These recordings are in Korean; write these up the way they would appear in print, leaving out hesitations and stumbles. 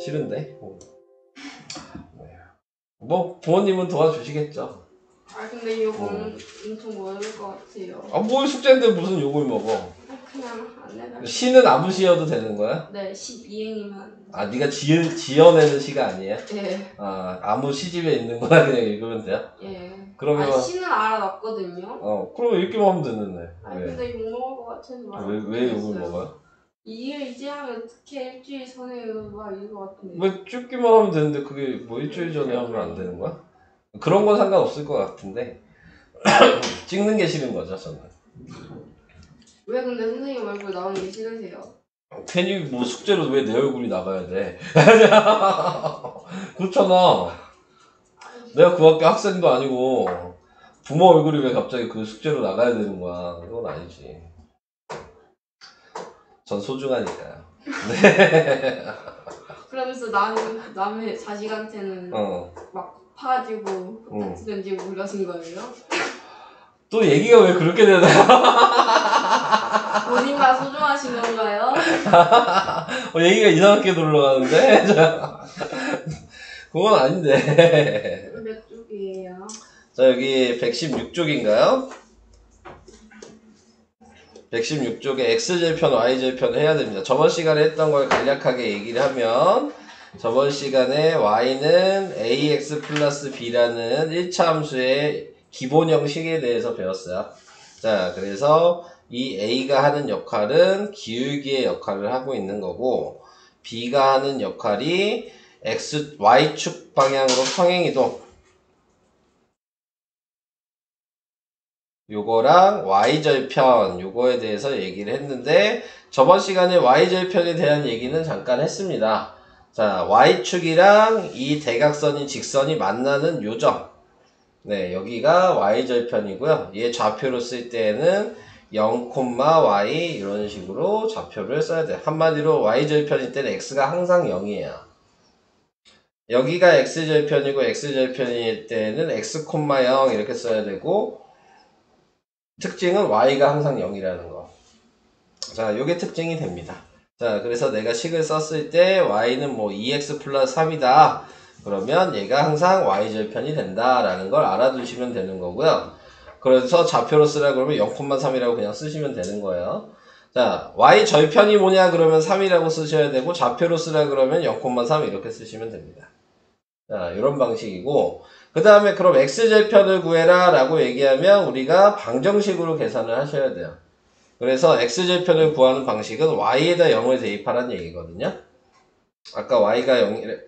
싫은데. 뭐 부모님은 도와주시겠죠. 근데 이거 엄청 멀을 것 같아요. 뭘 숙제인데 무슨 욕을 먹어. 그냥 안 내가. 시는 아무 시여도 되는 거야? 네, 12행이면. 네가 지어내는 시가 아니야? 예. 아무 시집에 있는 거나 그냥 읽으면 돼요? 예. 그러면 시는 알아놨거든요. 그럼 읽기만 하면 되는데. 근데 욕 먹을 것 같아서 왜 욕을 먹어요? 이제 하면 특히 일주일 전에 막 이럴 것 같은데. 왜 찍기만 하면 되는데 그게 뭐 일주일 전에 하면 안 되는 거야? 그런 건 상관없을 것 같은데 찍는 게 싫은 거죠 저는. 왜 근데 선생님 얼굴 나오는 게 싫으세요? 괜히 뭐 숙제로 왜 내 얼굴이 나가야 돼? 그렇잖아. 내가 그 학교 학생도 아니고 부모 얼굴이 왜 갑자기 그 숙제로 나가야 되는 거야? 그건 아니지. 전 소중하니까요. 네. 그러면서 남의 자식한테는 막 파가지고 똑같이 던지고 그러신 거예요? 또 얘기가 왜 그렇게 되나? 본인만 소중하신 건가요? 얘기가 이상하게 돌아가는데? 그건 아닌데. 몇 쪽이에요? 자, 여기 116쪽인가요? 116쪽에 X절편, Y절편 해야 됩니다. 저번 시간에 했던 걸 간략하게 얘기를 하면 저번 시간에 Y는 AX 플러스 B라는 1차 함수의 기본 형식에 대해서 배웠어요. 자, 그래서 이 A가 하는 역할은 기울기의 역할을 하고 있는 거고 B가 하는 역할이 Y축 방향으로 평행이동 요거랑 Y절편 요거에 대해서 얘기를 했는데 저번 시간에 Y절편에 대한 얘기는 잠깐 했습니다. 자, Y축이랑 이 대각선인 직선이 만나는 요점. 네, 여기가 Y절편이고요. 얘 좌표로 쓸 때에는 0, Y 이런 식으로 좌표를 써야 돼요. 한마디로 Y절편일 때는 X가 항상 0이에요. 여기가 X절편이고 X절편일 때는 X, 0 이렇게 써야 되고 특징은 Y가 항상 0이라는 거. 자, 요게 특징이 됩니다. 자, 그래서 내가 식을 썼을 때 Y는 뭐 2X 플러스 3이다. 그러면 얘가 항상 Y절편이 된다라는 걸 알아두시면 되는 거고요. 그래서 좌표로 쓰라 그러면 0,3이라고 그냥 쓰시면 되는 거예요. 자, Y절편이 뭐냐 그러면 3이라고 쓰셔야 되고 좌표로 쓰라 그러면 0,3 이렇게 쓰시면 됩니다. 자, 이런 방식이고 그 다음에 그럼 X절편을 구해라 라고 얘기하면 우리가 방정식으로 계산을 하셔야 돼요. 그래서 X절편을 구하는 방식은 Y에다 0을 대입하라는 얘기거든요. 아까 Y가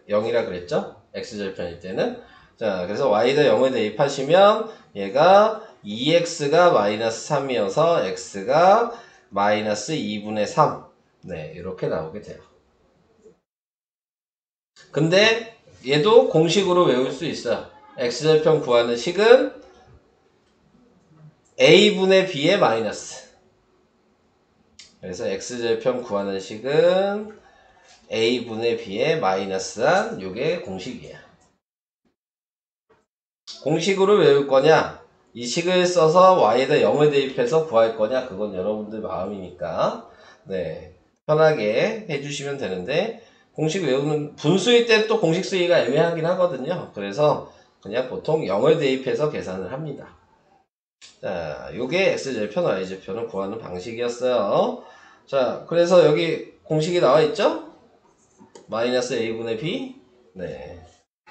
0이라 그랬죠? X절편일 때는. 자, 그래서 Y에다 0을 대입하시면 얘가 2X가 마이너스 3이어서 X가 마이너스 2분의 3. 네, 이렇게 나오게 돼요. 근데 얘도 공식으로 외울 수 있어요. X절편 구하는 식은 A분의 B의 마이너스. 그래서 X절편 구하는 식은 A분의 B의 마이너스한 요게 공식이에요. 공식으로 외울 거냐? 이 식을 써서 Y에다 0을 대입해서 구할 거냐? 그건 여러분들 마음이니까 네, 편하게 해주시면 되는데 공식 외우는 분수일 때 또 공식 쓰기가 애매하긴 하거든요. 그래서 그냥 보통 0을 대입해서 계산을 합니다. 자, 요게 X절편, Y절편을 구하는 방식이었어요. 자, 그래서 여기 공식이 나와 있죠? 마이너스 A분의 B. 네.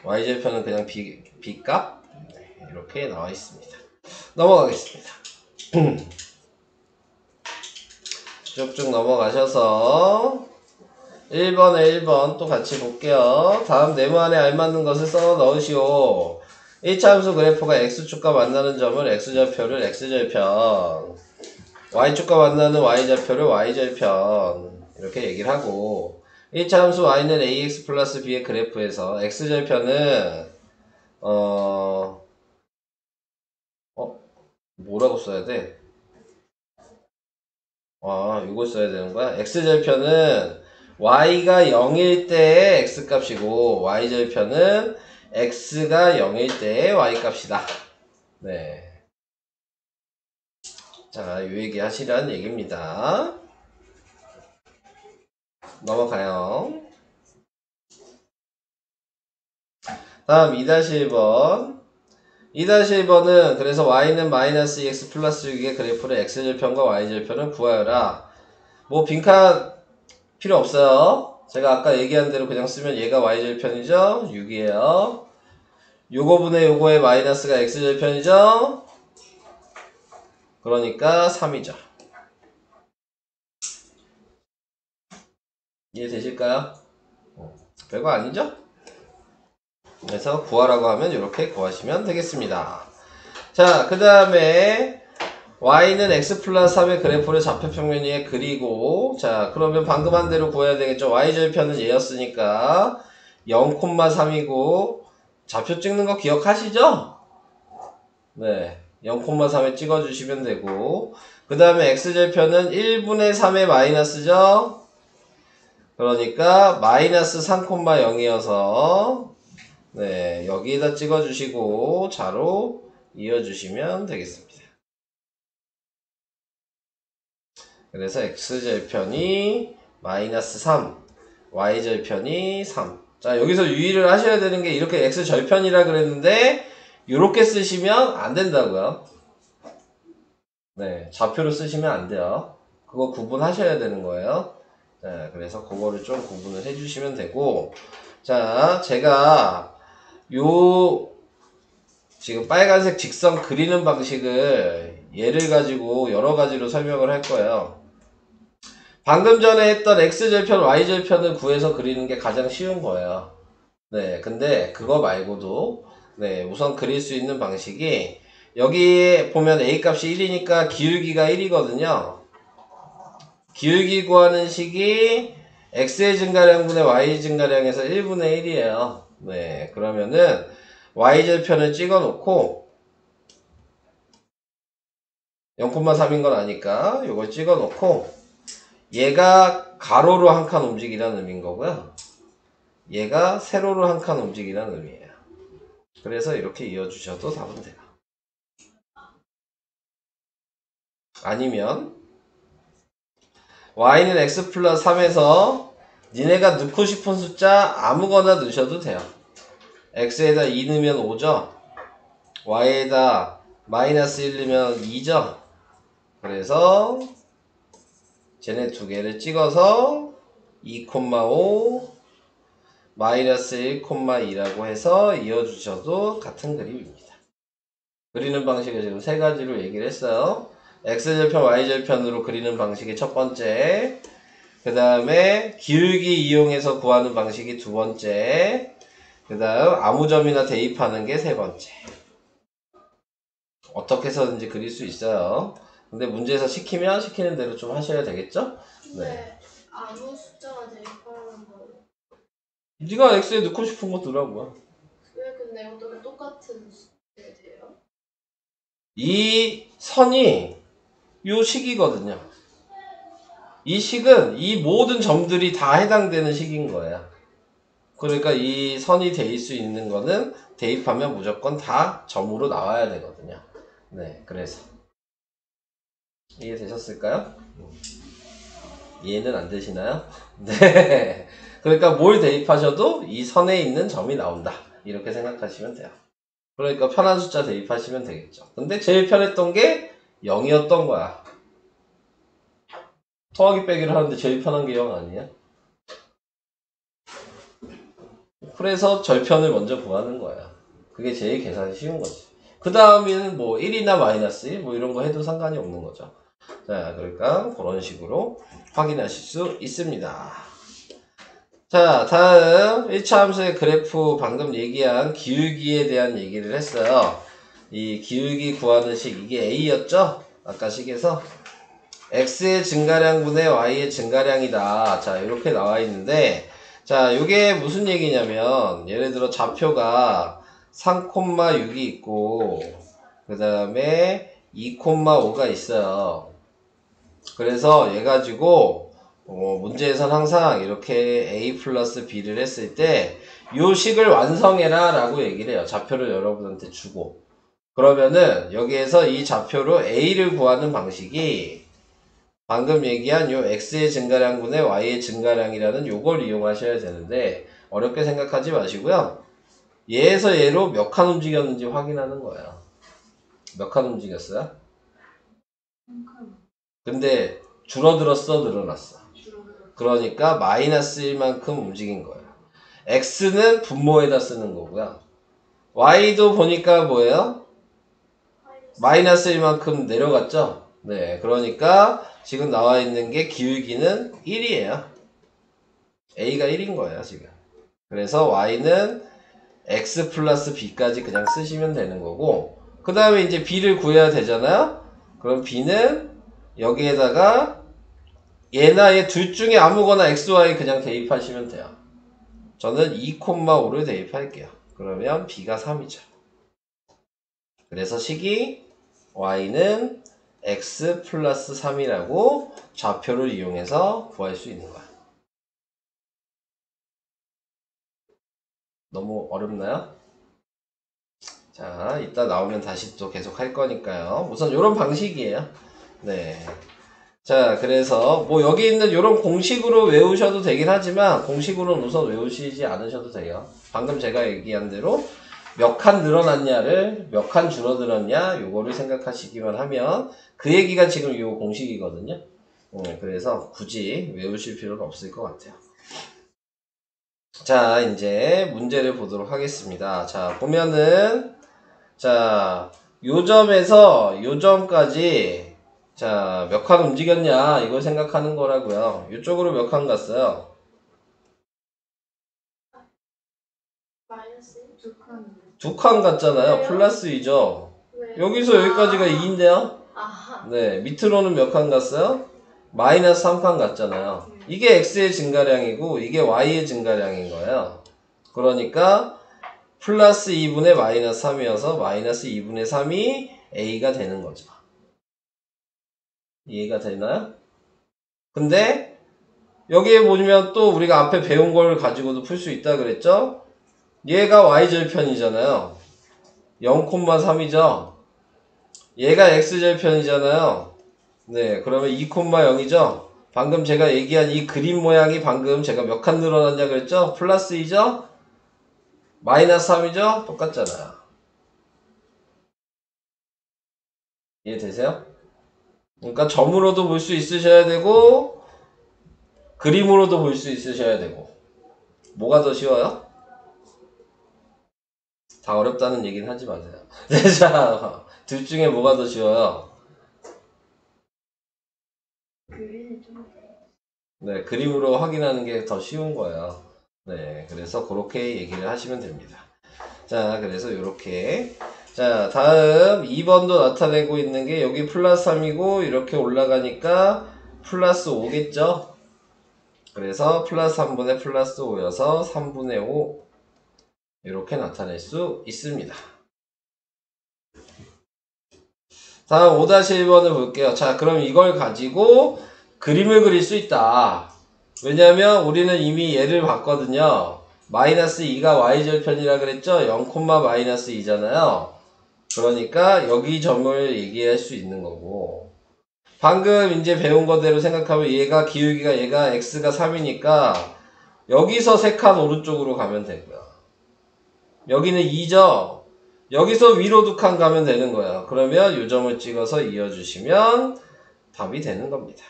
Y절편은 그냥 B 값. 네, 이렇게 나와 있습니다. 넘어가겠습니다. 쭉쭉 넘어가셔서 1번에 1번 또 같이 볼게요. 다음 네모안에 알맞는 것을 써 넣으시오. 1차 함수 그래프가 X축과 만나는 점을 X좌표를 X절편, Y축과 만나는 Y좌표를 Y절편 이렇게 얘기를 하고 1차 함수 Y는 AX 플러스 B의 그래프에서 X절편은 뭐라고 써야 돼? 이거 써야 되는 거야? X절편은 Y가 0일 때의 X값이고 Y절편은 X가 0일 때의 Y값이다. 네. 자, 요 얘기 하시라는 얘기입니다. 넘어가요. 다음 2-1번. 2-1번은 그래서 y는 마이너스 2x 플러스 6의 그래프를 x절편과 y절편을 구하여라. 뭐 빈칸 필요 없어요. 제가 아까 얘기한 대로 그냥 쓰면 얘가 y절편이죠. 6이에요. 요거분의 요거의 마이너스가 x절편이죠. 그러니까 3이죠. 이해되실까요? 별거 아니죠? 그래서 구하라고 하면 이렇게 구하시면 되겠습니다. 자, 그 다음에 y는 x 플러스 3의 그래프를 좌표평면 위에 그리고, 자, 그러면 방금 한 대로 구해야 되겠죠. y절편은 얘였으니까 0,3이고 좌표 찍는 거 기억하시죠? 네, 0,3에 찍어주시면 되고, 그 다음에 x절편은 1분의 3의 마이너스죠? 그러니까 마이너스 3,0이어서 네, 여기에다 찍어주시고 자로 이어주시면 되겠습니다. 그래서 x절편이 마이너스 3, y절편이 3. 자, 여기서 유의를 하셔야 되는 게 이렇게 x절편이라 그랬는데 이렇게 쓰시면 안 된다고요. 네, 좌표로 쓰시면 안 돼요. 그거 구분하셔야 되는 거예요. 자, 그래서 그거를 좀 구분을 해주시면 되고, 자, 제가 지금 빨간색 직선 그리는 방식을 예를 가지고 여러 가지로 설명을 할 거예요. 방금 전에 했던 x절편, y절편을 구해서 그리는 게 가장 쉬운 거예요. 네, 근데 그거 말고도 네, 우선 그릴 수 있는 방식이 여기 보면 a 값이 1이니까 기울기가 1이거든요. 기울기 구하는 식이 x의 증가량분의 y 증가량에서 1분의 1이에요. 네, 그러면은 y절편을 찍어 놓고 0,3인 건 아니까 이걸 찍어 놓고 얘가 가로로 한 칸 움직이라는 의미인 거고요. 얘가 세로로 한 칸 움직이라는 의미예요. 그래서 이렇게 이어주셔도 답은 돼요. 아니면 y는 x 플러스 3에서 니네가 넣고 싶은 숫자 아무거나 넣으셔도 돼요. x에다 2 넣으면 5죠. y에다 마이너스 1 넣으면 2죠. 그래서 쟤네 두 개를 찍어서 2,5 마이너스 1,2라고 해서 이어주셔도 같은 그림입니다. 그리는 방식을 지금 세 가지로 얘기를 했어요. x절편, y절편으로 그리는 방식이 첫 번째, 그 다음에 기울기 이용해서 구하는 방식이 두 번째, 그 다음 아무 점이나 대입하는 게 세 번째. 어떻게 해서든지 그릴 수 있어요. 근데 문제에서 시키면 시키는 대로 좀 하셔야 되겠죠? 네. 아무 숫자가 대입하는 거. 네가 x에 넣고 싶은 거 넣으라고요. 왜 근데 어떻게 똑같은 숫자가 돼요? 이 선이 요 식이거든요. 이 식은 이 모든 점들이 다 해당되는 식인 거예요. 그러니까 이 선이 될 수 있는 거는 대입하면 무조건 다 점으로 나와야 되거든요. 네, 그래서 이해되셨을까요? 이해는 안 되시나요? 네. 그러니까 뭘 대입하셔도 이 선에 있는 점이 나온다. 이렇게 생각하시면 돼요. 그러니까 편한 숫자 대입하시면 되겠죠. 근데 제일 편했던 게 0이었던 거야. 더하기 빼기를 하는데 제일 편한 게 0 아니에요? 그래서 절편을 먼저 구하는 거야. 그게 제일 계산이 쉬운 거지. 그 다음에는 뭐 1이나 마이너스 1 뭐 이런 거 해도 상관이 없는 거죠. 자, 그러니까 그런 식으로 확인하실 수 있습니다. 자, 다음 1차 함수의 그래프 방금 얘기한 기울기에 대한 얘기를 했어요. 이 기울기 구하는 식, 이게 A였죠? 아까 식에서 X의 증가량분의 Y의 증가량이다. 자, 이렇게 나와 있는데, 자, 이게 무슨 얘기냐면, 예를 들어 좌표가 3,6이 있고, 그 다음에 2,5가 있어요. 그래서 얘 가지고 문제에선 항상 이렇게 a 플러스 b를 했을 때 요 식을 완성해라 라고 얘기를 해요. 좌표를 여러분한테 주고, 그러면은 여기에서 이 좌표로 a를 구하는 방식이 방금 얘기한 요 x의 증가량분의 y의 증가량이라는 요걸 이용하셔야 되는데, 어렵게 생각하지 마시고요. 얘에서 얘로 몇 칸 움직였는지 확인하는 거예요. 몇 칸 움직였어요? 근데 줄어들었어, 늘어났어? 그러니까 마이너스 1만큼 움직인 거예요. x는 분모에다 쓰는 거고요. y도 보니까 뭐예요? 마이너스 1만큼 내려갔죠? 네, 그러니까 지금 나와 있는 게 기울기는 1이에요. a가 1인 거예요, 지금. 그래서 y는 x 플러스 b까지 그냥 쓰시면 되는 거고, 그 다음에 이제 b를 구해야 되잖아요? 그럼 b는 여기에다가 얘나 얘 둘 중에 아무거나 xy 그냥 대입하시면 돼요. 저는 2,5를 대입할게요. 그러면 b가 3이죠. 그래서 식이 y는 x 플러스 3이라고 좌표를 이용해서 구할 수 있는 거야. 너무 어렵나요? 자, 이따 나오면 다시 또 계속 할 거니까요. 우선 이런 방식이에요. 네. 자, 그래서 뭐 여기 있는 이런 공식으로 외우셔도 되긴 하지만 공식으로는 우선 외우시지 않으셔도 돼요. 방금 제가 얘기한 대로 몇 칸 늘어났냐를 몇 칸 줄어들었냐 요거를 생각하시기만 하면 그 얘기가 지금 요 공식이거든요. 그래서 굳이 외우실 필요는 없을 것 같아요. 자, 이제 문제를 보도록 하겠습니다. 자, 보면은 자, 요 점에서 요 점까지 자, 몇 칸 움직였냐 이걸 생각하는 거라고요. 이쪽으로 몇 칸 갔어요? 마이너스 2칸. 2칸 갔잖아요. 왜요? 플러스 2죠. 왜? 여기서 여기까지가 2인데요. 아하. 네, 밑으로는 몇 칸 갔어요? 마이너스 3칸 갔잖아요. 이게 x의 증가량이고 이게 y의 증가량인 거예요. 그러니까 플러스 2분의 마이너스 3이어서 마이너스 2분의 3이 a가 되는 거죠. 이해가 되나요? 근데 여기에 보시면 또 우리가 앞에 배운 걸 가지고도 풀 수 있다 그랬죠? 얘가 y절편이잖아요. 0,3이죠? 얘가 x절편이잖아요. 네, 그러면 2,0이죠? 방금 제가 얘기한 이 그림 모양이 방금 제가 몇 칸 늘어났냐 그랬죠? 플러스 2죠? 마이너스 3이죠? 똑같잖아요. 이해되세요? 그러니까 점으로도 볼 수 있으셔야 되고 그림으로도 볼 수 있으셔야 되고 뭐가 더 쉬워요? 다 어렵다는 얘기는 하지 마세요. 자, 둘 중에 뭐가 더 쉬워요? 그림이 좀. 네, 그림으로 확인하는 게 더 쉬운 거예요. 네, 그래서 그렇게 얘기를 하시면 됩니다. 자, 그래서 이렇게. 자, 다음 2번도 나타내고 있는 게 여기 플러스 3이고 이렇게 올라가니까 플러스 5겠죠? 그래서 플러스 3분의 플러스 5여서 3분의 5 이렇게 나타낼 수 있습니다. 다음 5-1번을 볼게요. 자, 그럼 이걸 가지고 그림을 그릴 수 있다. 왜냐면 우리는 이미 얘를 봤거든요. 마이너스 2가 y절편이라 그랬죠? 0, 마이너스 2잖아요. 그러니까 여기 점을 얘기할 수 있는 거고 방금 이제 배운 거대로 생각하면 얘가 기울기가 얘가 x가 3이니까 여기서 3칸 오른쪽으로 가면 되고요. 여기는 2죠? 여기서 위로 2칸 가면 되는 거예요. 그러면 이 점을 찍어서 이어주시면 답이 되는 겁니다.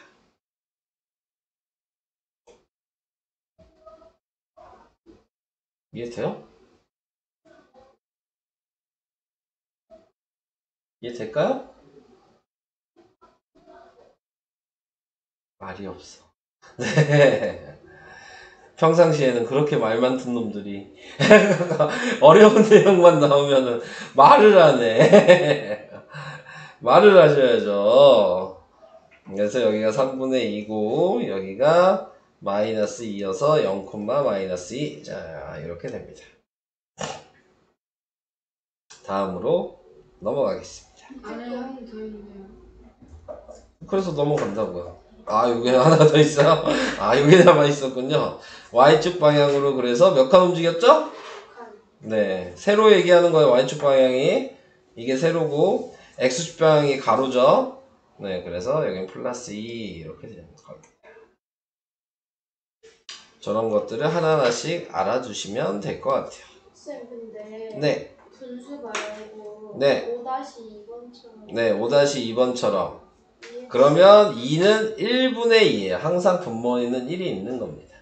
이해돼요? 이해될까요? 말이 없어. 네. 평상시에는 그렇게 말 많던 놈들이 어려운 내용만 나오면은 말을 안 해. 말을 하셔야죠. 그래서 여기가 3분의 2고 여기가 마이너스 2여서 0, 마이너스 2. 자, 이렇게 됩니다. 다음으로 넘어가겠습니다. 안에 한개 더 있네요. 그래서 넘어간다고요. 아, 여기 하나 더 있어요? 아, 여기 남아 있었군요. Y축 방향으로 그래서 몇 칸 움직였죠? 네. 세로 얘기하는 거예요. Y축 방향이. 이게 세로고, X축 방향이 가로죠? 네. 그래서 여기는 플러스 2 이렇게 되는 겁니다. 저런 것들을 하나하나씩 알아두시면 될 것 같아요. 쌤 근데 네. 분수 말고 네. 5-2번처럼 네, 5-2번처럼. 그러면 2는 1분의 2예요. 항상 분모에는 1이 있는 겁니다.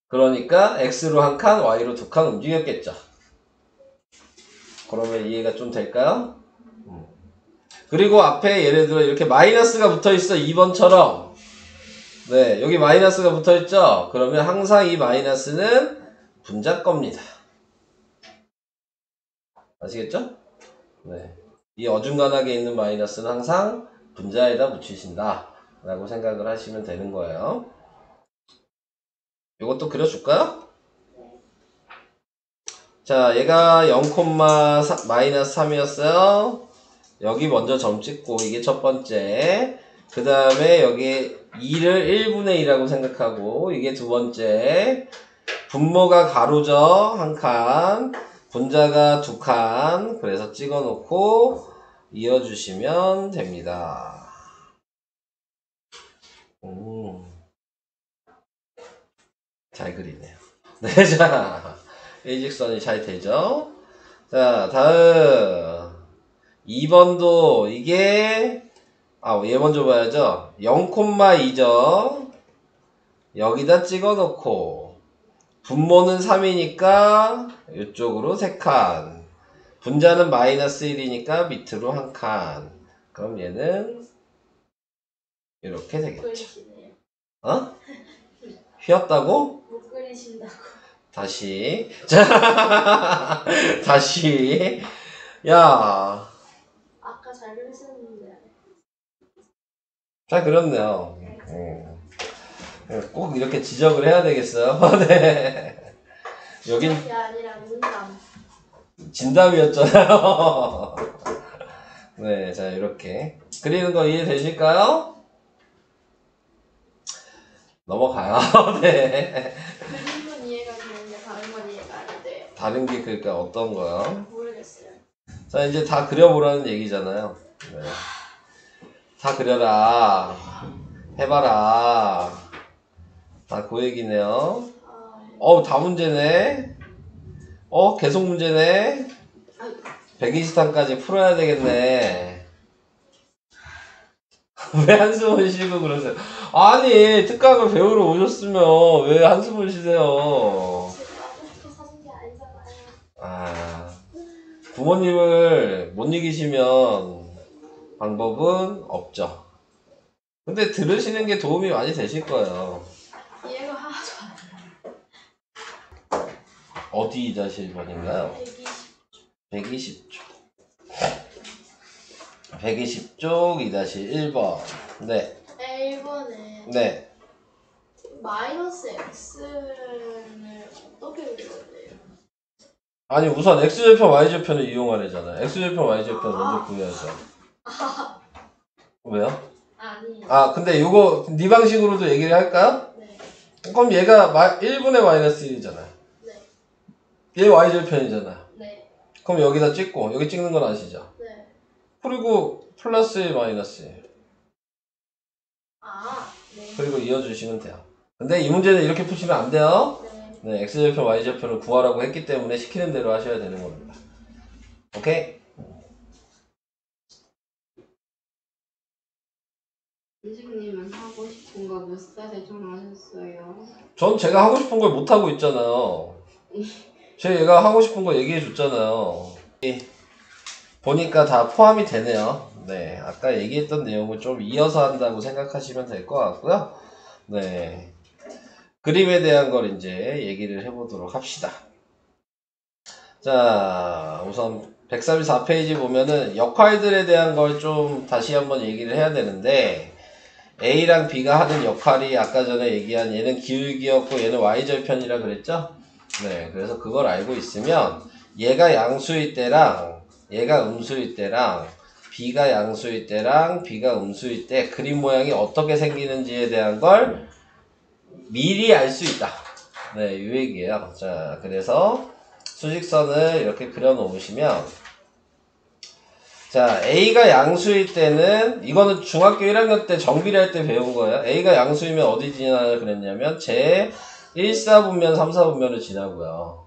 그러니까 x로 한 칸, y로 두 칸 움직였겠죠. 그러면 이해가 좀 될까요? 그리고 앞에 예를 들어 이렇게 마이너스가 붙어있어. 2번처럼. 네, 여기 마이너스가 붙어있죠? 그러면 항상 이 마이너스는 분자 겁니다. 아시겠죠? 네. 이 어중간하게 있는 마이너스는 항상 분자에다 붙이신다 라고 생각을 하시면 되는 거예요. 이것도 그려줄까요? 자, 얘가 0, 마이너스 3이었어요. 여기 먼저 점 찍고 이게 첫 번째. 그 다음에 여기 2를 1분의 2라고 생각하고 이게 두 번째. 분모가 가로죠. 한 칸. 분자가 두 칸. 그래서 찍어놓고 이어주시면 됩니다. 잘 그리네요. 네, 자, 일직선이 잘 되죠? 자, 다음. 2번도 이게, 얘 먼저 봐야죠. 0,2죠? 여기다 찍어 놓고, 분모는 3이니까, 이쪽으로 3칸. 분자는 마이너스 1이니까 밑으로 1칸. 그럼 얘는, 이렇게 되겠죠. 그리시네요. 어? 휘었다고? 못 그리신다고. 다시. 자, 다시. 야. 아까 잘 그리셨는데. 잘 그렸네요. 꼭 이렇게 지적을 해야 되겠어요? 네. 여긴 그게 아니라 농담. 진담이었잖아요. 네, 자, 이렇게. 그리는 거 이해되실까요? 넘어가요. 네. 그린 건 이해가 되는데 다른 건 이해가 안 돼요. 다른 게 그러니까 어떤 거요? 모르겠어요. 자, 이제 다 그려보라는 얘기잖아요. 네. 다 그려라. 해봐라. 다 그 얘기네요. 다 문제네. 계속 문제네. 120탄까지 풀어야 되겠네. 왜 한숨을 쉬고 그러세요? 아니, 특강을 배우러 오셨으면 왜 한숨을 쉬세요? 제가 하고 싶어서 사준 게 아니잖아요. 부모님을 못 이기시면 방법은 없죠. 근데 들으시는 게 도움이 많이 되실 거예요. 이해가 하나도 안 돼요. 어디 2-1번인가요? 120. 120쪽 2-1번. 네. 1번에 네. 마이너스 x를 어떻게 그려야 돼요? 아니, 우선 x절편, y절편을 이용하래잖아요. x절편, y절편 먼저 구해야죠. 왜요? 아니. 근데 요거 네 방식으로도 얘기를 할까요? 네. 그럼 얘가 1분의 마이너스 1이잖아요. 네. 얘 y절편이잖아요. 네. 그럼 여기다 찍고 여기 찍는 건 아시죠? 네. 그리고 플러스 1 마이너스 1. 네. 그리고 이어주시면 돼요. 근데 이 문제는 이렇게 푸시면 안 돼요. 네. 네, x절편, y절편을 구하라고 했기 때문에 시키는 대로 하셔야 되는 겁니다. 오케이? 선생님은 하고 싶은 거 몇 살에 정하셨어요? 전 제가 하고 싶은 걸 못하고 있잖아요. 제가 하고 싶은 거 얘기해 줬잖아요. 보니까 다 포함이 되네요. 네, 아까 얘기했던 내용을 좀 이어서 한다고 생각하시면 될 것 같고요. 네, 그림에 대한 걸 이제 얘기를 해보도록 합시다. 자, 우선 134페이지 보면은 역할들에 대한 걸 좀 다시 한번 얘기를 해야 되는데, A랑 B가 하는 역할이 아까 전에 얘기한 얘는 기울기였고 얘는 Y절편이라 그랬죠? 네, 그래서 그걸 알고 있으면 얘가 양수일 때랑 얘가 음수일 때랑 B가 양수일 때랑 B가 음수일 때 그림 모양이 어떻게 생기는지에 대한 걸 미리 알 수 있다. 네, 이 얘기예요. 자, 그래서 수직선을 이렇게 그려 놓으시면 자, A가 양수일 때는 이거는 중학교 1학년 때 정비례 할 때 배운 거예요. A가 양수이면 어디 지나냐 그랬냐면 제 1, 4분면, 3, 4분면을 지나고요.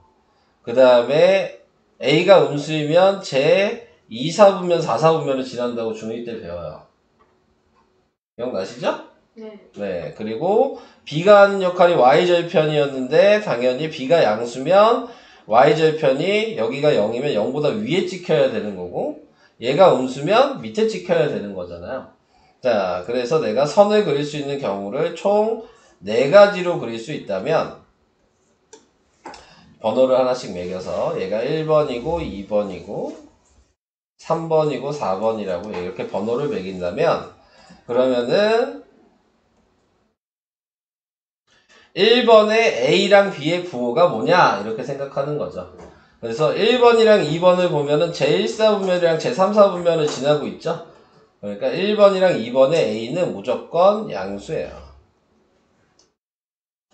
그 다음에 A가 음수이면 제 2, 4분면, 4, 4분면을 지난다고 중1 때 배워요. 기억나시죠? 네. 네. 그리고 B가 하는 역할이 Y절편이었는데 당연히 B가 양수면 Y절편이 여기가 0이면 0보다 위에 찍혀야 되는 거고 얘가 음수면 밑에 찍혀야 되는 거잖아요. 자, 그래서 내가 선을 그릴 수 있는 경우를 총 4가지로 그릴 수 있다면 번호를 하나씩 매겨서 얘가 1번이고 2번이고 3번이고 4번이라고 이렇게 번호를 매긴다면 그러면은 1번의 A랑 B의 부호가 뭐냐 이렇게 생각하는 거죠. 그래서 1번이랑 2번을 보면은 제1사분면이랑 제3사분면을 지나고 있죠. 그러니까 1번이랑 2번의 A는 무조건 양수예요.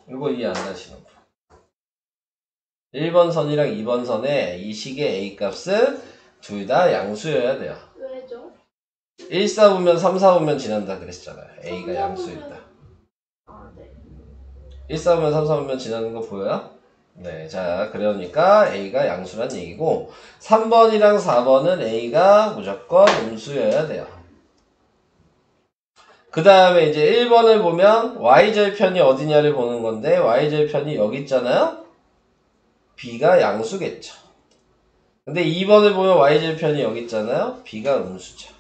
이거 이해 안 가시는 분. 1번 선이랑 2번 선의 이 식의 A 값은 둘 다 양수여야 돼요. 왜죠? 1, 4분면, 3, 4분면 지난다 그랬잖아요. A가 양수있다. 아, 네. 1, 4분면, 3, 4분면 지나는 거 보여요? 네, 자, 그러니까 A가 양수란 얘기고 3번이랑 4번은 A가 무조건 음수여야 돼요. 그 다음에 이제 1번을 보면 Y절편이 어디냐를 보는 건데 Y절편이 여기 있잖아요? B가 양수겠죠. 근데 2번을 보면 Y절편이 여기 있잖아요? B가 음수죠.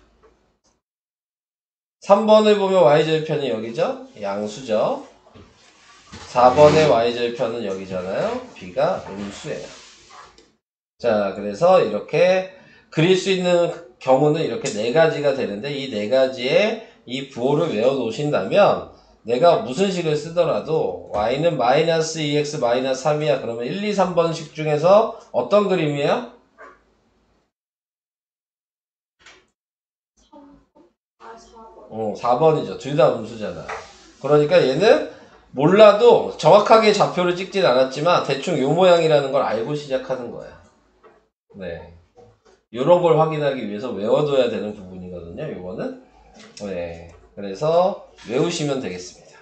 3번을 보면 Y절편이 여기죠? 양수죠. 4번의 Y절편은 여기잖아요? B가 음수예요. 자, 그래서 이렇게 그릴 수 있는 경우는 이렇게 4가지가 되는데 이 4가지의 이 부호를 외워 놓으신다면 내가 무슨 식을 쓰더라도 y는 마이너스 2x 마이너스 3이야. 그러면 1, 2, 3번식 중에서 어떤 그림이에요? 4번. 4번이죠. 둘 다 음수잖아. 그러니까 얘는 몰라도 정확하게 좌표를 찍진 않았지만 대충 요 모양이라는 걸 알고 시작하는 거야. 네. 요런 걸 확인하기 위해서 외워둬야 되는 부분이거든요. 요거는. 네. 그래서 외우시면 되겠습니다.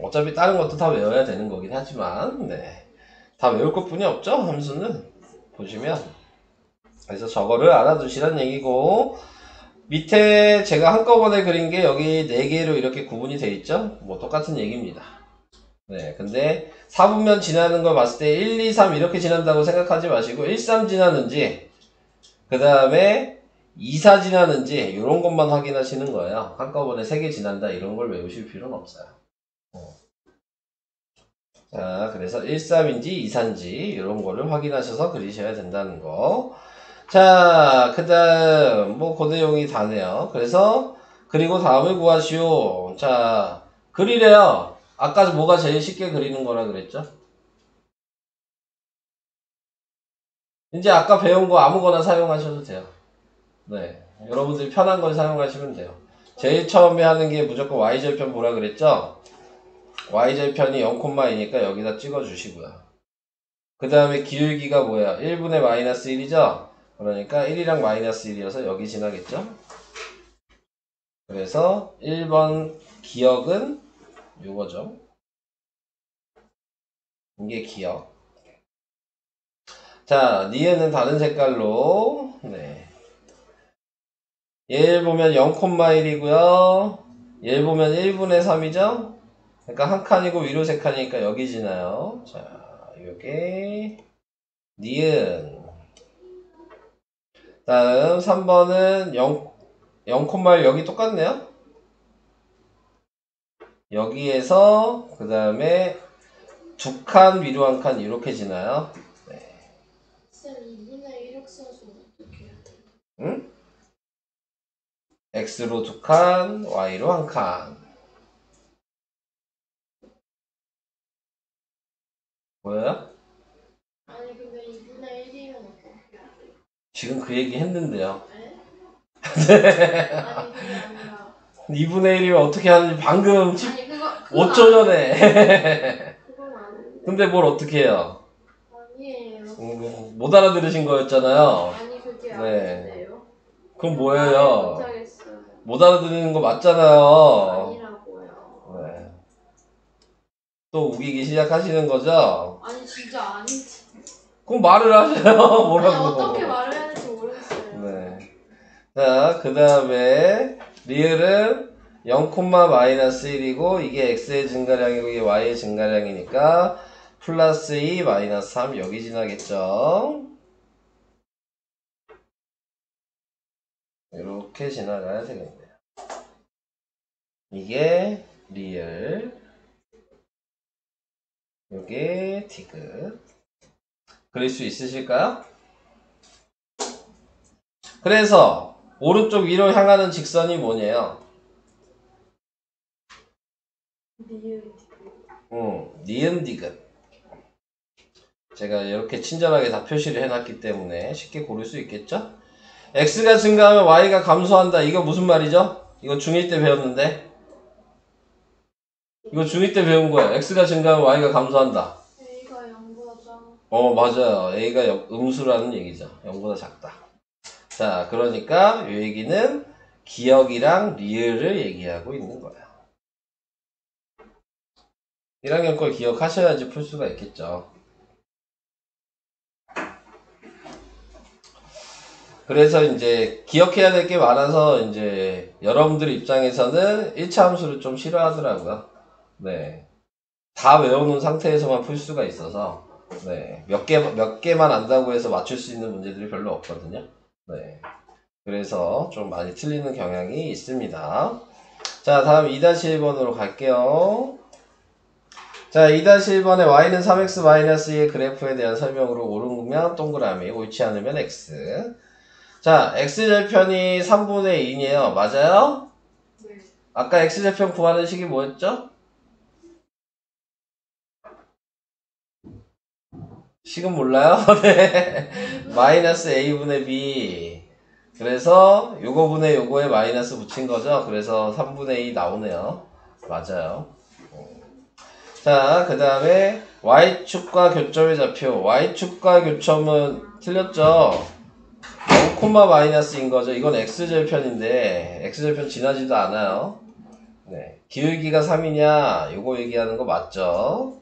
어차피 다른 것도 다 외워야 되는 거긴 하지만, 네. 다 외울 것 뿐이 없죠? 함수는. 보시면. 그래서 저거를 알아두시란 얘기고, 밑에 제가 한꺼번에 그린 게 여기 4개로 이렇게 구분이 돼 있죠? 뭐 똑같은 얘기입니다. 네, 근데 4분면 지나는 걸 봤을 때 1, 2, 3 이렇게 지난다고 생각하지 마시고 1, 3 지나는지 그 다음에 2, 4 지나는지 이런 것만 확인하시는 거예요. 한꺼번에 3개 지난다 이런 걸 외우실 필요는 없어요. 자, 그래서 1, 3인지 2, 4인지 이런 거를 확인하셔서 그리셔야 된다는 거. 자, 그 다음 뭐 그 내용이 다네요. 그래서 그리고 다음을 구하시오. 자, 그리래요. 아까 뭐가 제일 쉽게 그리는 거라 그랬죠? 이제 아까 배운 거 아무거나 사용하셔도 돼요. 네. 여러분들이 편한 걸 사용하시면 돼요. 제일 처음에 하는 게 무조건 Y절편 보라 그랬죠? Y절편이 0,2니까 여기다 찍어주시고요. 그 다음에 기울기가 뭐야? 1분의 마이너스 1이죠? 그러니까 1이랑 마이너스 1이어서 여기 지나겠죠? 그래서 1번 기역은 요거죠. 이게 기역. 자, 니은은 다른 색깔로. 네. 얘를 보면 0,1이고요. 얘를 보면 1분의 3이죠? 그러니까 한 칸이고 위로 3칸이니까 여기 지나요. 자, 요게 니은. 다음 3번은 0,1 여기 똑같네요. 여기에서 그 다음에 2칸 위로 1칸 이렇게 지나요. 네. 쌤, 2분의 1억 써서 어떻게 해야 돼요? 응? X로 2칸, Y로 1칸. 보여요? 아니, 근데 2분의 1이면 어떻게 해야 돼요? 지금 그 얘기 했는데요. 네? 아니, 그게 아니라. 2분의 1이면 어떻게 하는지 방금 아니, 그거 5초 전에. 그건 아닌데. 근데 뭘 어떻게 해요? 아니에요. 못 알아들으신 거였잖아요. 아니, 그게 네. 아닌데요. 그럼 말을 뭐예요? 못하겠어요. 못 알아듣는 거 맞잖아요. 아니라고요. 네. 또 우기기 시작하시는 거죠? 아니 진짜 아니지. 그럼 말을 하셔요. 아니 뭐라고. 어떻게 말을 해야 될지 모르겠어요. 네. 자, 그 다음에 리을은 0, 마이너스 1이고 이게 x의 증가량이고 이게 y의 증가량이니까 플러스 2, 마이너스 3 여기 지나겠죠? 이렇게 지나가야 되겠네요. 이게 리을, 이게 디귿. 그릴 수 있으실까요? 그래서 오른쪽 위로 향하는 직선이 뭐냐요? 니은 디귿. 제가 이렇게 친절하게 다 표시를 해놨기 때문에 쉽게 고를 수 있겠죠? x가 증가하면 y가 감소한다. 이거 무슨 말이죠? 이거 중1 때 배웠는데. 이거 중2 때 배운 거예요. x가 증가하면 y가 감소한다. A가 0보다 작아. 맞아요. a가 음수라는 얘기죠. 0보다 작다. 자, 그러니까 이 얘기는 기억이랑 리을을 얘기하고 있는 거예요. 1학년 걸 기억하셔야지 풀 수가 있겠죠. 그래서 이제 기억해야 될 게 많아서 이제 여러분들 입장에서는 1차 함수를 좀 싫어하더라고요. 네. 다 외워놓은 상태에서만 풀 수가 있어서, 네. 몇 개만 안다고 해서 맞출 수 있는 문제들이 별로 없거든요. 네. 그래서 좀 많이 틀리는 경향이 있습니다. 자, 다음 2-1번으로 갈게요. 자, 2-1번에 y는 3x-2의 그래프에 대한 설명으로 옳으면 동그라미, 옳지 않으면 x. 자, x절편이 3분의 2네요. 맞아요? 네. 아까 x절편 구하는 식이 뭐였죠? 식은 몰라요? 네. 마이너스 a분의 b. 그래서 요거분의 요거에 마이너스 붙인 거죠. 그래서 3분의 2 나오네요. 맞아요. 자, 그 다음에 y축과 교점의 좌표. y축과 교점은 틀렸죠? 0, 마이너스인 거죠. 이건 x절편인데 x절편 지나지도 않아요. 네. 기울기가 3이냐? 요거 얘기하는 거 맞죠?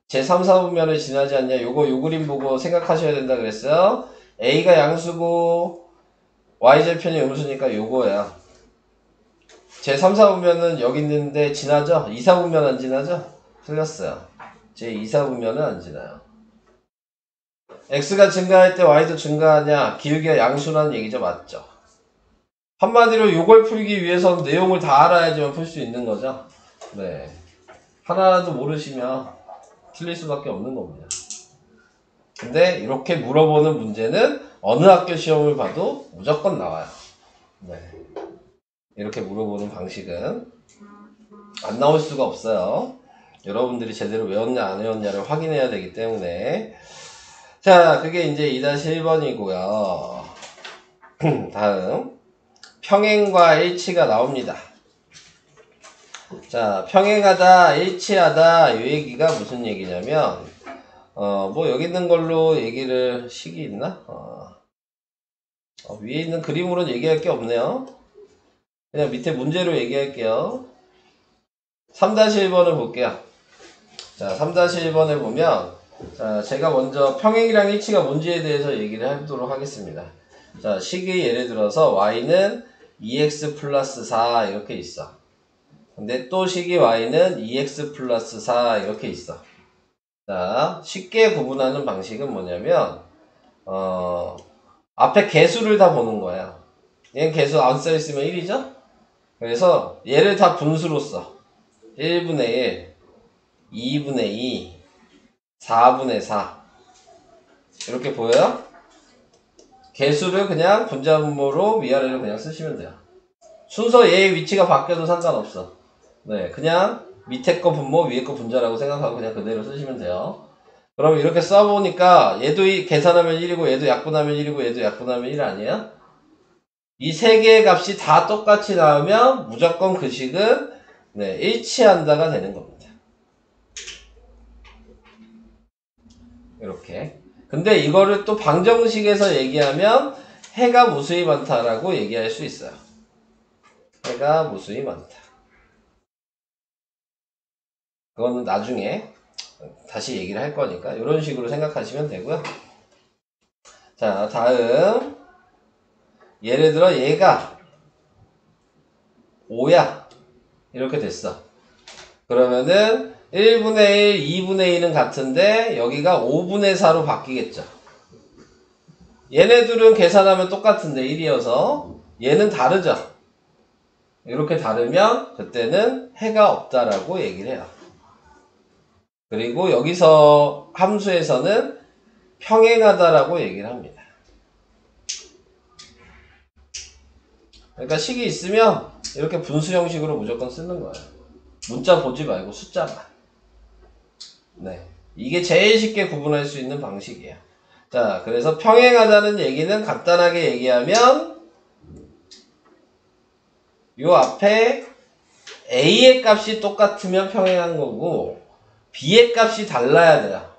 제 3, 4분면을 지나지 않냐? 요 그림 보고 생각하셔야 된다 그랬어요. a가 양수고 y절편이 음수니까 요거야. 제 3, 4분면은 여기 있는데 지나죠? 2, 4분면 안 지나죠? 틀렸어요. 제 2, 4분면은 안 지나요. x가 증가할 때 y도 증가하냐? 기울기가 양수라는 얘기죠. 맞죠? 한마디로 이걸 풀기 위해서는 내용을 다 알아야지만 풀 수 있는 거죠. 네. 하나도 모르시면 틀릴 수밖에 없는 겁니다. 근데 이렇게 물어보는 문제는 어느 학교 시험을 봐도 무조건 나와요. 네. 이렇게 물어보는 방식은 안 나올 수가 없어요. 여러분들이 제대로 외웠냐 안 외웠냐를 확인해야 되기 때문에. 자, 그게 이제 2-1번이고요. 다음 평행과 일치가 나옵니다. 자, 평행하다, 일치하다 이 얘기가 무슨 얘기냐면 뭐 여기 있는 걸로 얘기를 식이 있나? 위에 있는 그림으로는 얘기할 게 없네요. 그냥 밑에 문제로 얘기할게요. 3-1번을 볼게요. 자, 3-1번을 보면 자, 제가 먼저 평행이랑 일치가 뭔지에 대해서 얘기를 하도록 하겠습니다. 자, 식이 예를 들어서 y는 2x 플러스 4 이렇게 있어. 근데 또 식이 y는 2x 플러스 4 이렇게 있어. 자, 쉽게 구분하는 방식은 뭐냐면 앞에 개수를 다 보는 거야. 얘는 개수 안 써있으면 1이죠? 그래서 얘를 다 분수로 써. 1분의 1, 2분의 2, 4분의 4 이렇게 보여요? 개수를 그냥 분자분모로 위아래로 그냥 쓰시면 돼요. 순서 얘의 위치가 바뀌어도 상관없어. 네, 그냥 밑에 거 분모, 위에 거 분자라고 생각하고 그냥 그대로 쓰시면 돼요. 그럼 이렇게 써보니까 얘도 계산하면 1이고 얘도 약분하면 1이고 얘도 약분하면 1 아니에요? 이 세 개의 값이 다 똑같이 나오면 무조건 그 식은 네, 일치한다가 되는 겁니다. 이렇게. 근데 이거를 또 방정식에서 얘기하면 해가 무수히 많다라고 얘기할 수 있어요. 해가 무수히 많다. 그거는 나중에 다시 얘기를 할 거니까 이런 식으로 생각하시면 되고요. 자, 다음 예를 들어 얘가 5야 이렇게 됐어. 그러면은 1분의 1, 2분의 1은 같은데 여기가 5분의 4로 바뀌겠죠. 얘네들은 계산하면 똑같은데 1이어서 얘는 다르죠. 이렇게 다르면 그때는 해가 없다라고 얘기를 해요. 그리고 여기서 함수에서는 평행하다라고 얘기를 합니다. 그러니까 식이 있으면 이렇게 분수 형식으로 무조건 쓰는 거예요. 문자 보지 말고 숫자만. 네, 이게 제일 쉽게 구분할 수 있는 방식이에요. 자, 그래서 평행하다는 얘기는 간단하게 얘기하면 요 앞에 A의 값이 똑같으면 평행한 거고 B의 값이 달라야 돼요.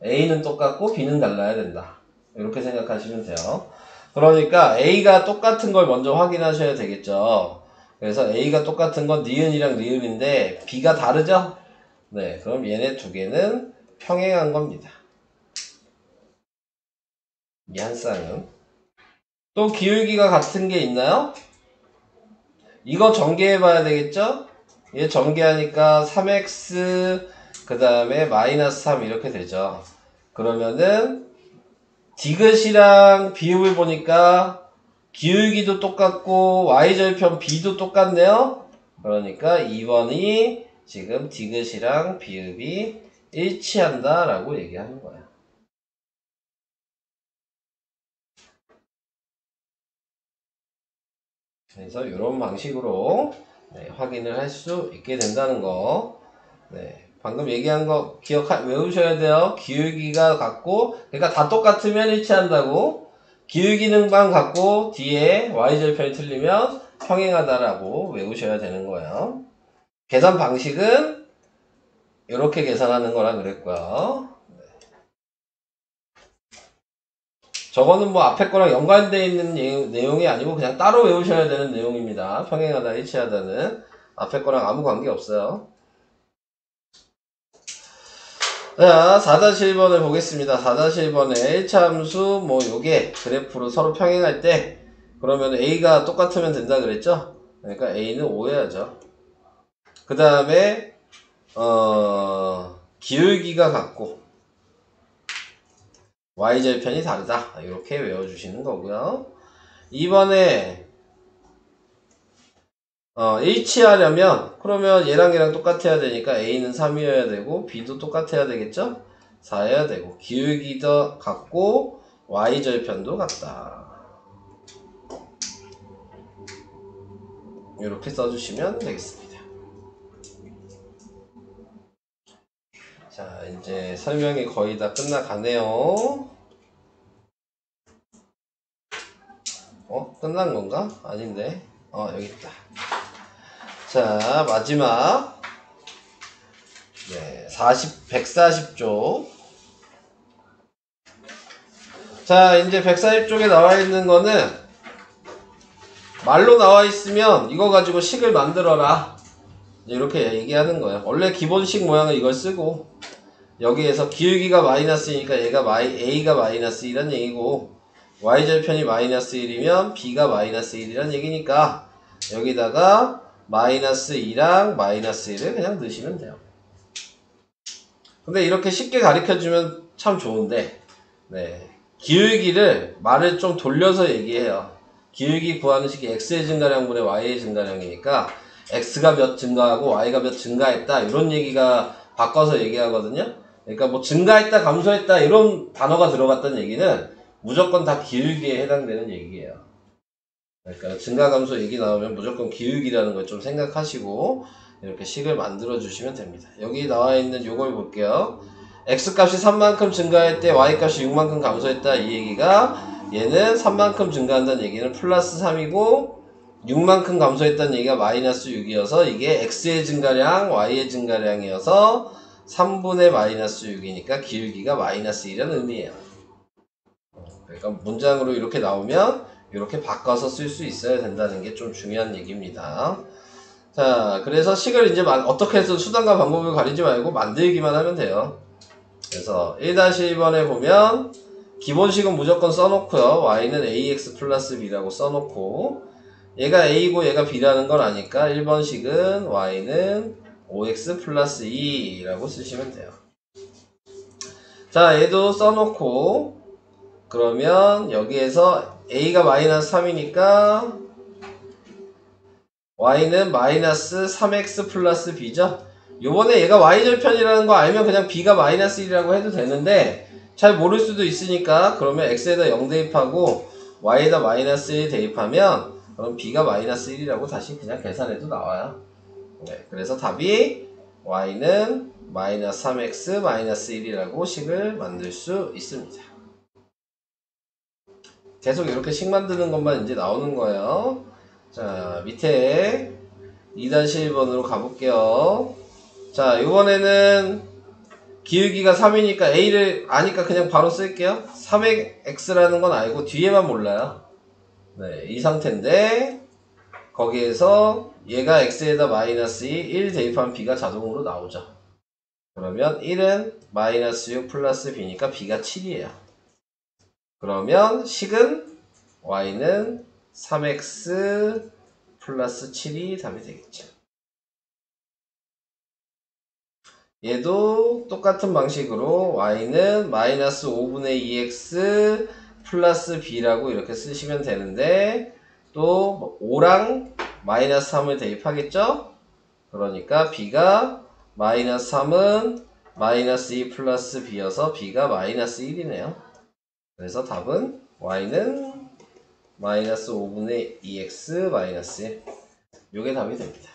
A는 똑같고 B는 달라야 된다. 이렇게 생각하시면 돼요. 그러니까 A가 똑같은 걸 먼저 확인하셔야 되겠죠. 그래서 A가 똑같은 건 니은이랑 니은인데 B가 다르죠? 네, 그럼 얘네 두 개는 평행한 겁니다. 이 한 쌍은. 또 기울기가 같은 게 있나요? 이거 전개해 봐야 되겠죠? 얘 전개하니까 3x 그 다음에 마이너스 3 이렇게 되죠. 그러면은 디귿이랑 비읍을 보니까 기울기도 똑같고 y절편 b도 똑같네요. 그러니까 2번이 지금 디귿이랑 비읍이 일치한다 라고 얘기하는 거야. 그래서 이런 방식으로 확인을 할 수 있게 된다는 거. 네, 방금 얘기한 거 외우셔야 돼요. 기울기가 같고, 그러니까 다 똑같으면 일치한다고. 기울기는만 같고 뒤에 y절편이 틀리면 평행하다라고 외우셔야 되는 거예요. 계산 방식은 이렇게 계산하는 거라 그랬고요. 저거는 뭐 앞에 거랑 연관되어 있는 내용이 아니고 그냥 따로 외우셔야 되는 내용입니다. 평행하다, 일치하다는. 앞에 거랑 아무 관계 없어요. 자, 4-1번을 보겠습니다. 4-1번에 1차 함수, 뭐, 요게 그래프로 서로 평행할 때, 그러면 A가 똑같으면 된다 그랬죠? 그러니까 A는 5여야죠. 그 다음에, 기울기가 같고, Y절편이 다르다. 이렇게 외워주시는 거고요. 2번에, 일치하려면, 그러면 얘랑 얘랑 똑같아야 되니까 A는 3이어야 되고, B도 똑같아야 되겠죠? 4여야 되고, 기울기도 같고, Y절편도 같다. 이렇게 써주시면 되겠습니다. 자, 이제 설명이 거의 다 끝나가네요. 끝난 건가? 아닌데. 여기 있다. 자, 마지막. 네, 140쪽. 자, 이제 140쪽에 나와 있는 거는 말로 나와 있으면 이거 가지고 식을 만들어라. 이렇게 얘기하는 거예요. 원래 기본식 모양은 이걸 쓰고 여기에서 기울기가 마이너스이니까 얘가 A가 마이너스 1이란 얘기고 Y절편이 마이너스 1이면 B가 마이너스 1이란 얘기니까 여기다가 마이너스 2랑 마이너스 1을 그냥 넣으시면 돼요. 근데 이렇게 쉽게 가르쳐주면 참 좋은데 네, 기울기를 말을 좀 돌려서 얘기해요. 기울기 구하는 식이 x의 증가량분의 y의 증가량이니까 x가 몇 증가하고 y가 몇 증가했다 이런 얘기가 바꿔서 얘기하거든요. 그러니까 뭐 증가했다 감소했다 이런 단어가 들어갔다는 얘기는 무조건 다 기울기에 해당되는 얘기예요. 그러니까 증가 감소 얘기 나오면 무조건 기울기라는 걸 좀 생각하시고 이렇게 식을 만들어 주시면 됩니다. 여기 나와 있는 요걸 볼게요. x값이 3만큼 증가할 때 y값이 6만큼 감소했다 이 얘기가 얘는 3만큼 증가한다는 얘기는 플러스 3이고 6만큼 감소했다는 얘기가 마이너스 6이어서 이게 x의 증가량 y의 증가량이어서 3분의 마이너스 6이니까 기울기가 마이너스 1이라는 의미예요. 그러니까 문장으로 이렇게 나오면 이렇게 바꿔서 쓸 수 있어야 된다는 게 좀 중요한 얘기입니다. 자, 그래서 식을 이제 어떻게 해서 수단과 방법을 가리지 말고 만들기만 하면 돼요. 그래서 1-1번에 보면 기본식은 무조건 써놓고요. y는 ax 플러스 b라고 써놓고 얘가 a고 얘가 b라는 걸 아니까 1번식은 y는 5x 플러스 2라고 쓰시면 돼요. 자, 얘도 써놓고 그러면 여기에서 a가 마이너스 3이니까 y는 마이너스 3x 플러스 b죠. 요번에 얘가 y절편이라는 거 알면 그냥 b가 마이너스 1이라고 해도 되는데 잘 모를 수도 있으니까 그러면 x에다 0 대입하고 y에다 마이너스 1 대입하면 그럼 b가 마이너스 1이라고 다시 그냥 계산해도 나와요. 네, 그래서 답이 y는 마이너스 3x 마이너스 1이라고 식을 만들 수 있습니다. 계속 이렇게 식 만드는 것만 이제 나오는 거예요. 자, 밑에 2-1번으로 가볼게요. 자, 이번에는 기울기가 3이니까 a를 아니까 그냥 바로 쓸게요. 3x라는 건 알고 뒤에만 몰라요. 네, 이 상태인데 거기에서 얘가 x에다 마이너스 1 대입하면 b가 자동으로 나오죠. 그러면 1은 마이너스 6 플러스 b니까 b가 7이에요. 그러면 식은 y는 3x 플러스 7이 답이 되겠죠. 얘도 똑같은 방식으로 y는 마이너스 5분의 2x 플러스 b라고 이렇게 쓰시면 되는데 또 5랑 마이너스 3을 대입하겠죠? 그러니까 b가 마이너스 3은 마이너스 2 플러스 b여서 b가 마이너스 1이네요. 그래서 답은 y는 마이너스 5분의 2x 마이너스 1. 요게 답이 됩니다.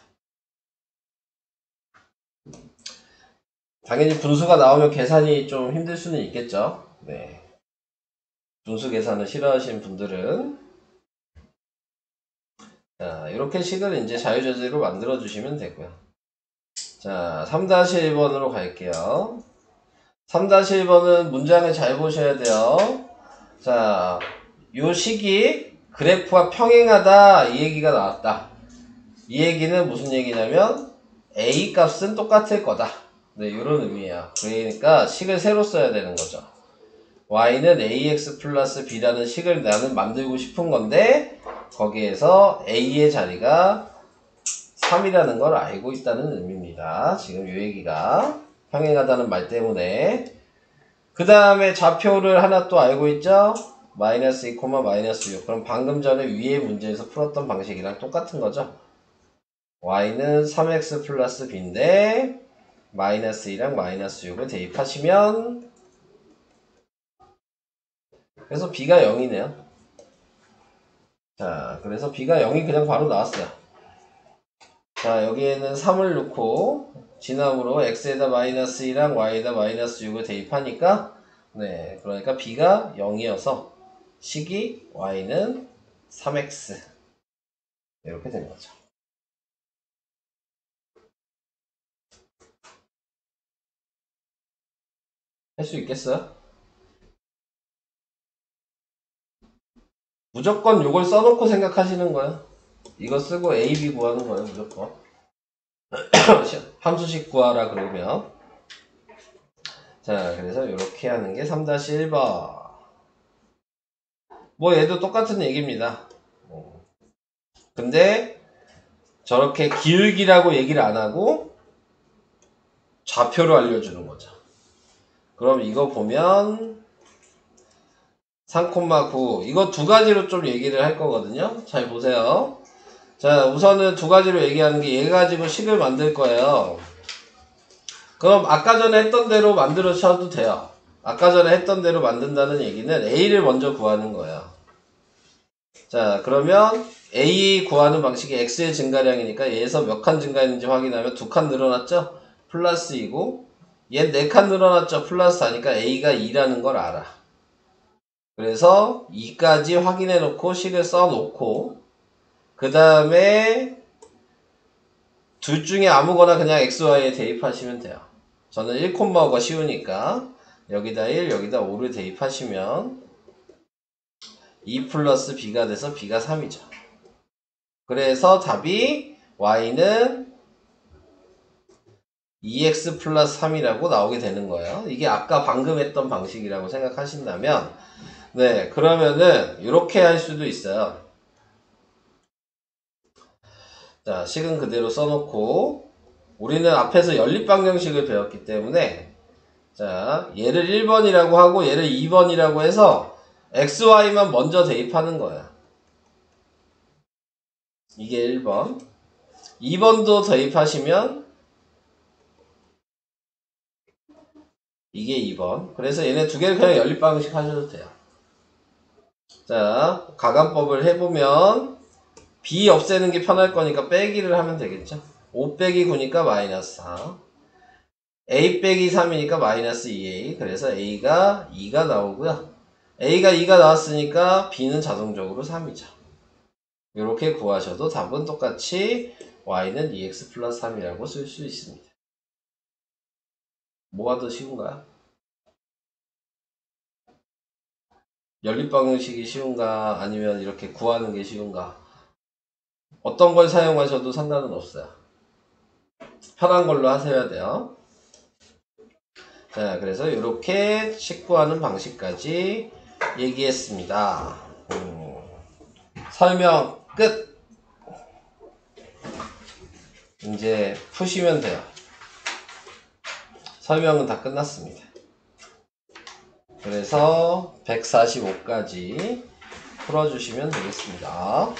당연히 분수가 나오면 계산이 좀 힘들 수는 있겠죠. 네. 분수 계산을 싫어하시는 분들은 자, 이렇게 식을 이제 자유자재로 만들어 주시면 되고요. 자, 3-1번으로 갈게요. 3-1번은 문장을 잘 보셔야 돼요. 자, 요 식이 그래프와 평행하다 이 얘기가 나왔다. 이 얘기는 무슨 얘기냐면 a 값은 똑같을 거다. 네, 이런 의미예요. 그러니까 식을 새로 써야 되는 거죠. y는 ax 플러스 b라는 식을 나는 만들고 싶은 건데 거기에서 a의 자리가 3이라는 걸 알고 있다는 의미입니다. 지금 이 얘기가 평행하다는 말 때문에 그 다음에 좌표를 하나 또 알고 있죠? 마이너스 2, 마이너스 6. 그럼 방금 전에 위에 문제에서 풀었던 방식이랑 똑같은 거죠. y는 3x 플러스 b인데 마이너스 2랑 마이너스 6을 대입하시면 그래서 b가 0이네요. 자, 그래서 b가 0이 그냥 바로 나왔어요. 자, 여기에는 3을 넣고 진함으로 x에다 마이너스 2랑 y에다 마이너스 6을 대입하니까 네, 그러니까 b가 0이어서 식이 y는 3x 이렇게 된 거죠. 할 수 있겠어요? 무조건 요걸 써놓고 생각하시는 거예요. 이거 쓰고 a, b 구하는 거예요, 무조건. 함수식 구하라 그러면. 자, 그래서 이렇게 하는 게 3-1번. 뭐 얘도 똑같은 얘기입니다. 근데 저렇게 기울기라고 얘기를 안 하고 좌표로 알려주는 거죠. 그럼 이거 보면 3,9 이거 두 가지로 좀 얘기를 할 거거든요. 잘 보세요. 자, 우선은 두 가지로 얘기하는 게 얘 가지고 식을 만들 거예요. 그럼 아까 전에 했던 대로 만들어셔도 돼요. 아까 전에 했던 대로 만든다는 얘기는 a를 먼저 구하는 거예요. 자, 그러면 a 구하는 방식이 x의 증가량이니까 얘에서 몇 칸 증가했는지 확인하면 2칸 늘어났죠? 플러스 2고 얘 4칸 늘어났죠? 플러스 4니까 a가 2라는 걸 알아. 그래서 2까지 확인해 놓고 식을 써 놓고 그 다음에 둘 중에 아무거나 그냥 xy에 대입하시면 돼요. 저는 1,5가 쉬우니까 여기다 1 여기다 5를 대입하시면 2 플러스 b가 돼서 b가 3이죠. 그래서 답이 y는 2x 플러스 3이라고 나오게 되는 거예요. 이게 아까 방금 했던 방식이라고 생각하신다면, 네, 그러면은 이렇게 할 수도 있어요. 자, 식은 그대로 써놓고, 우리는 앞에서 연립방정식을 배웠기 때문에, 자, 얘를 1번이라고 하고 얘를 2번이라고 해서 xy만 먼저 대입하는 거예요. 이게 1번. 2번도 대입하시면 이게 2번. 그래서 얘네 두 개를 그냥 연립방정식 하셔도 돼요. 자, 가감법을 해보면 b 없애는 게 편할 거니까 빼기를 하면 되겠죠. 5 빼기 9니까 마이너스 4. a 빼기 3이니까 마이너스 2a. 그래서 a가 2가 나오고요. a가 2가 나왔으니까 b는 자동적으로 3이죠. 이렇게 구하셔도 답은 똑같이 y는 2x 플러스 3이라고 쓸 수 있습니다. 뭐가 더 쉬운가요? 연립방정식이 쉬운가 아니면 이렇게 구하는 게 쉬운가? 어떤 걸 사용하셔도 상관은 없어요. 편한 걸로 하셔야 돼요. 자, 그래서 이렇게 식구하는 방식까지 얘기했습니다. 설명 끝! 이제 푸시면 돼요. 설명은 다 끝났습니다. 그래서 145까지 풀어주시면 되겠습니다.